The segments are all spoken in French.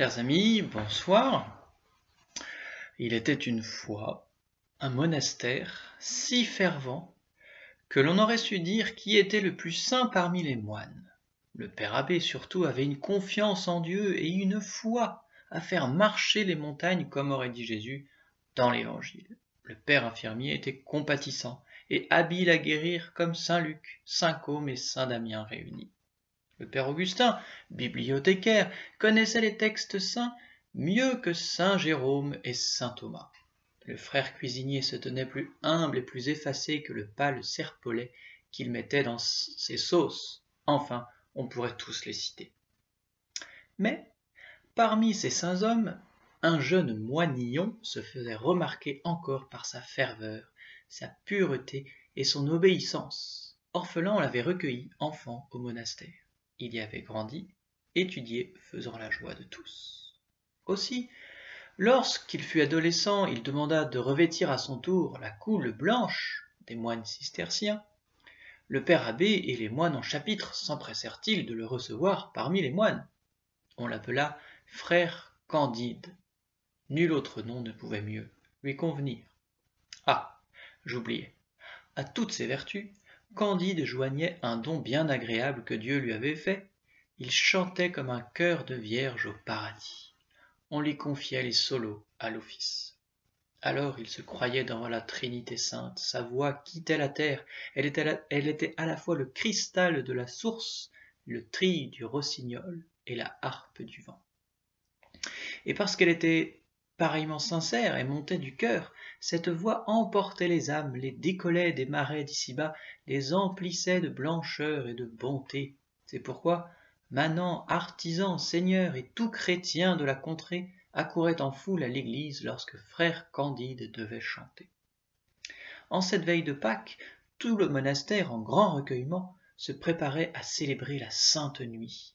Chers amis, bonsoir. Il était une fois un monastère si fervent que l'on aurait su dire qui était le plus saint parmi les moines. Le père abbé surtout avait une confiance en Dieu et une foi à faire marcher les montagnes comme aurait dit Jésus dans l'Évangile. Le père infirmier était compatissant et habile à guérir comme saint Luc, saint Côme et saint Damien réunis. Le père Augustin, bibliothécaire, connaissait les textes saints mieux que saint Jérôme et saint Thomas. Le frère cuisinier se tenait plus humble et plus effacé que le pâle serpolet qu'il mettait dans ses sauces. Enfin, on pourrait tous les citer. Mais, parmi ces saints hommes, un jeune moinillon se faisait remarquer encore par sa ferveur, sa pureté et son obéissance. Orphelin, on l'avait recueilli enfant au monastère. Il y avait grandi, étudié, faisant la joie de tous. Aussi, lorsqu'il fut adolescent, il demanda de revêtir à son tour la coule blanche des moines cisterciens. Le père abbé et les moines en chapitre s'empressèrent-ils de le recevoir parmi les moines. On l'appela frère Candide. Nul autre nom ne pouvait mieux lui convenir. Ah, j'oubliais. À toutes ces vertus, Candide joignait un don bien agréable que Dieu lui avait fait. Il chantait comme un chœur de vierge au paradis. On lui confiait les solos à l'office. Alors il se croyait dans la Trinité sainte, sa voix quittait la terre, elle était à la fois le cristal de la source, le trille du rossignol et la harpe du vent. Et parce qu'elle était pareillement sincère et montait du cœur, cette voix emportait les âmes, les décollait des marais d'ici-bas, les emplissait de blancheur et de bonté. C'est pourquoi manants, artisans, seigneurs et tout chrétien de la contrée accouraient en foule à l'église lorsque frère Candide devait chanter. En cette veille de Pâques, tout le monastère, en grand recueillement, se préparait à célébrer la Sainte Nuit.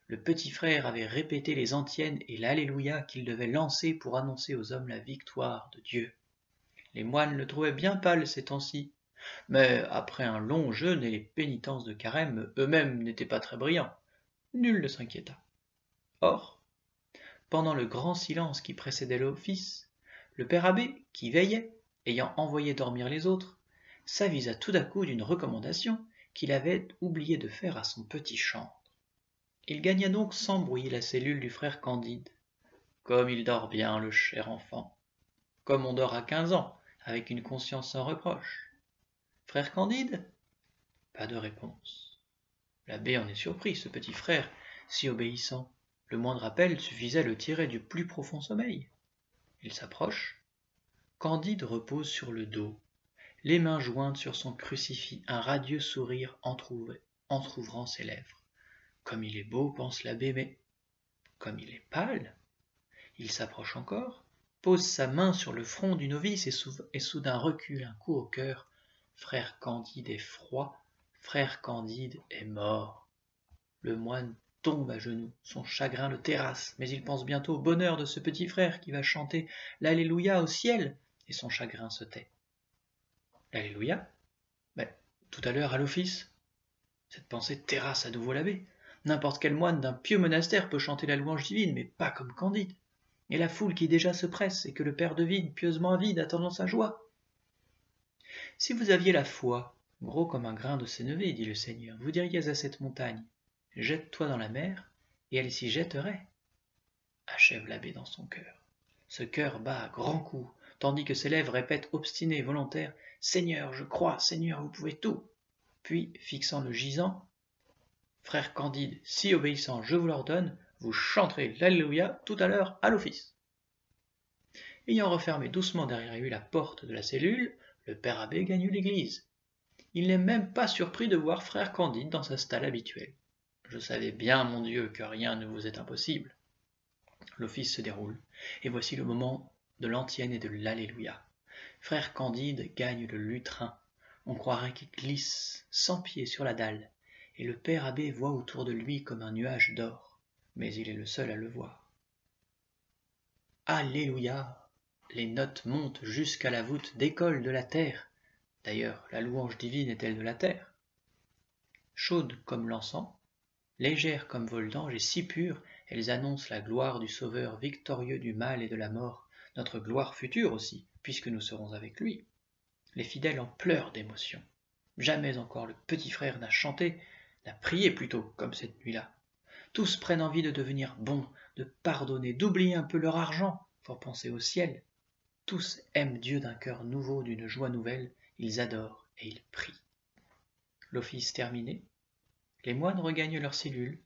Le petit frère avait répété les antiennes et l'Alléluia qu'il devait lancer pour annoncer aux hommes la victoire de Dieu. Les moines le trouvaient bien pâle ces temps-ci, mais après un long jeûne et les pénitences de carême, eux-mêmes n'étaient pas très brillants. Nul ne s'inquiéta. Or, pendant le grand silence qui précédait l'office, le père abbé, qui veillait, ayant envoyé dormir les autres, s'avisa tout à coup d'une recommandation qu'il avait oublié de faire à son petit chantre. Il gagna donc sans bruit la cellule du frère Candide. Comme il dort bien, le cher enfant. Comme on dort à 15 ans, avec une conscience sans reproche. Frère Candide ? Pas de réponse. L'abbé en est surpris, ce petit frère, si obéissant. Le moindre appel suffisait à le tirer du plus profond sommeil. Il s'approche. Candide repose sur le dos, les mains jointes sur son crucifix, un radieux sourire entr'ouvrant ses lèvres. Comme il est beau, pense l'abbé, mais comme il est pâle. Il s'approche encore, pose sa main sur le front du novice et soudain recule un coup au cœur. Frère Candide est froid, frère Candide est mort. Le moine tombe à genoux, son chagrin le terrasse, mais il pense bientôt au bonheur de ce petit frère qui va chanter l'Alléluia au ciel, et son chagrin se tait. L'Alléluia ? Mais tout à l'heure à l'office. Cette pensée terrasse à nouveau l'abbé. N'importe quel moine d'un pieux monastère peut chanter la louange divine, mais pas comme Candide. Et la foule qui déjà se presse et que le père devine, pieusement avide, attendant sa joie. Si vous aviez la foi, gros comme un grain de sénévé, dit le Seigneur, vous diriez à cette montagne, jette-toi dans la mer, et elle s'y jetterait. Achève l'abbé dans son cœur. Ce cœur bat à grands coups, tandis que ses lèvres répètent obstinées et volontaires, Seigneur, je crois, Seigneur, vous pouvez tout. Puis, fixant le gisant, frère Candide, si obéissant, je vous l'ordonne, vous chanterez l'Alléluia tout à l'heure à l'office. Ayant refermé doucement derrière lui la porte de la cellule, le père abbé gagne l'église. Il n'est même pas surpris de voir frère Candide dans sa stalle habituelle. Je savais bien, mon Dieu, que rien ne vous est impossible. L'office se déroule, et voici le moment de l'antienne et de l'Alléluia. Frère Candide gagne le lutrin. On croirait qu'il glisse sans pied sur la dalle, et le père abbé voit autour de lui comme un nuage d'or, mais il est le seul à le voir. Alléluia! Les notes montent jusqu'à la voûte d'école de la terre. D'ailleurs, la louange divine est-elle de la terre? Chaude comme l'encens, Légères comme vol d'ange et si pures, elles annoncent la gloire du Sauveur victorieux du mal et de la mort, notre gloire future aussi, puisque nous serons avec lui. Les fidèles en pleurent d'émotion. Jamais encore le petit frère n'a chanté, n'a prié plutôt, comme cette nuit-là. Tous prennent envie de devenir bons, de pardonner, d'oublier un peu leur argent pour penser au ciel. Tous aiment Dieu d'un cœur nouveau, d'une joie nouvelle, ils adorent et ils prient. L'office terminé, les moines regagnent leur cellule,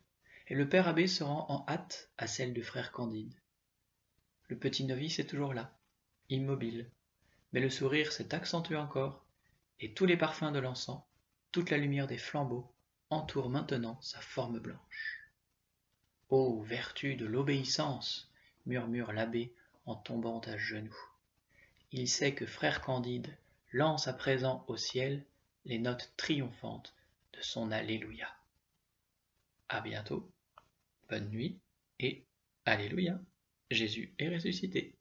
et le père abbé se rend en hâte à celle du frère Candide. Le petit novice est toujours là, immobile, mais le sourire s'est accentué encore, et tous les parfums de l'encens, toute la lumière des flambeaux, entourent maintenant sa forme blanche. Ô vertu de l'obéissance, murmure l'abbé en tombant à genoux. Il sait que frère Candide lance à présent au ciel les notes triomphantes de son Alléluia. À bientôt, bonne nuit et Alléluia, Jésus est ressuscité.